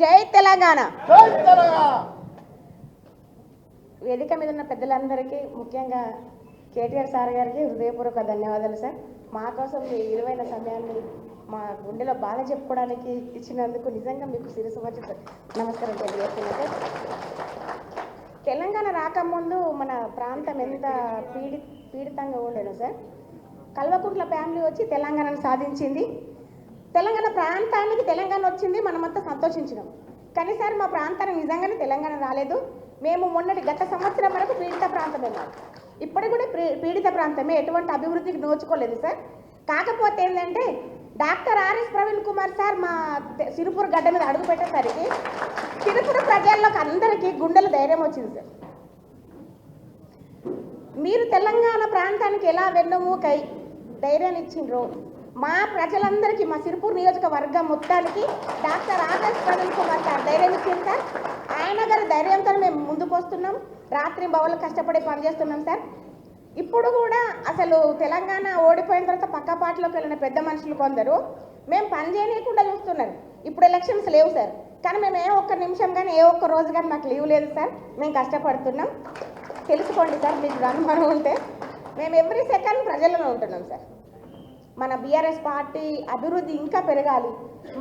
జై తెలంగాణ. జై తెలంగాణ. వేదిక మీద ఉన్న పెద్దలందరికీ ముఖ్యంగా కేటీఆర్ సార్ గారికి హృదయపూర్వక ధన్యవాదాలు సార్. మా కోసం మీ విలువైన సమయాన్ని మా గుండెలో బాధ చెప్పుకోవడానికి ఇచ్చినందుకు నిజంగా మీకు శిరస్సు వచ్చి నమస్కారం తెలియజేస్తున్నాను సార్. తెలంగాణ రాకముందు మన ప్రాంతం ఎంత పీడితంగా ఉండేను సార్. కల్వకుంట్ల ఫ్యామిలీ వచ్చి తెలంగాణను సాధించింది. తెలంగాణ ప్రాంతానికి తెలంగాణ వచ్చింది, మనమంతా సంతోషించినాం. కానీ సార్ మా ప్రాంతానికి నిజంగానే తెలంగాణ రాలేదు. మేము మొన్నటి గత సంవత్సరం వరకు పీడిత ప్రాంతమే మాకు. ఇప్పటికి కూడా పీడిత ప్రాంతమే, ఎటువంటి అభివృద్ధికి నోచుకోలేదు సార్. కాకపోతే ఏంటంటే doctor RS Praveen Kumar sir మా సిరిపూర్ గడ్డ మీద అడుగు పెట్టేసరికి సిరిపూర్ ప్రజల్లోకి అందరికీ గుండెలు ధైర్యం వచ్చింది సార్. మీరు తెలంగాణ ప్రాంతానికి ఎలా వెన్నుమూకై ధైర్యాన్ని ఇచ్చిండ్రో మా ప్రజలందరికీ, మా సిరిపూర్ నియోజకవర్గం మొత్తానికి doctor RS Praveen Kumar sir ధైర్యం ఇచ్చింది సార్. ఆయన గారి ధైర్యంతో మేము ముందుకు వస్తున్నాం, రాత్రి బవలు కష్టపడి పనిచేస్తున్నాం సార్. ఇప్పుడు కూడా అసలు తెలంగాణ ఓడిపోయిన తర్వాత పక్కపాట్లోకి వెళ్ళిన పెద్ద మనుషులు కొందరు మేము పని చేయకుండా చూస్తున్నారు. ఇప్పుడు ఎలక్షన్స్ లేవు సార్, కానీ మేము ఏ ఒక్క నిమిషం కానీ ఏ ఒక్క రోజు కానీ మాకు లీవ్ లేదు సార్. మేము కష్టపడుతున్నాం, తెలుసుకోండి సార్. మీకు అనుమానం ఉంటే మేము ఎవ్రీ సెకండ్ ప్రజల్లో ఉంటున్నాం సార్. మన బీఆర్ఎస్ పార్టీ అభివృద్ధి ఇంకా పెరగాలి,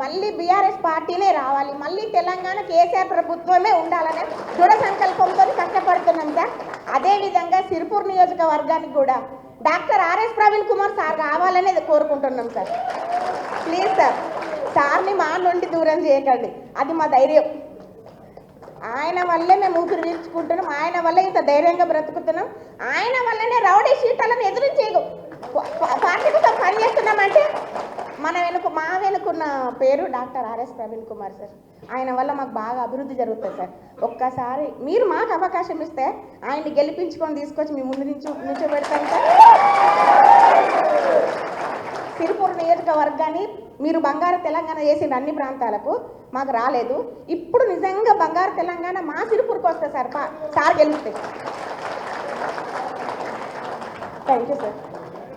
మళ్ళీ బీఆర్ఎస్ పార్టీనే రావాలి, మళ్ళీ తెలంగాణ కేసీఆర్ ప్రభుత్వమే ఉండాలనే దృఢ సంకల్పంతో కష్టపడుతున్నాం సార్. అదేవిధంగా సిరిపూర్ నియోజకవర్గానికి కూడా doctor RS Praveen Kumar sir రావాలనేది కోరుకుంటున్నాం సార్. ప్లీజ్ సార్, సార్ని మా నుండి దూరం చేయకండి, అది మా ధైర్యం. ఆయన వల్లే మేము ఊపిరి పీల్చుకుంటున్నాం, ఆయన వల్లే ఇంత ధైర్యంగా బ్రతుకుతున్నాం, ఆయన వల్లనే రౌడీ షీట్లను ఎదురించేయదు పార్టీ కోసం పని చేస్తున్నామంటే మా వెనుకున్న పేరు doctor RS Praveen Kumar sir. ఆయన వల్ల మాకు బాగా అభివృద్ధి జరుగుతుంది సార్. ఒక్కసారి మీరు మాకు అవకాశం ఇస్తే ఆయన్ని గెలిపించుకొని తీసుకొచ్చి మీ ముందు నుంచోబెడతాం సార్. సిరిపూర్ నియోజకవర్గాన్ని మీరు బంగారు తెలంగాణ చేసిన అన్ని ప్రాంతాలకు మాకు రాలేదు. ఇప్పుడు నిజంగా బంగారు తెలంగాణ మా సిరిపూర్కి వస్తుంది సార్. సార్ గెలిస్తే. Thank you sir.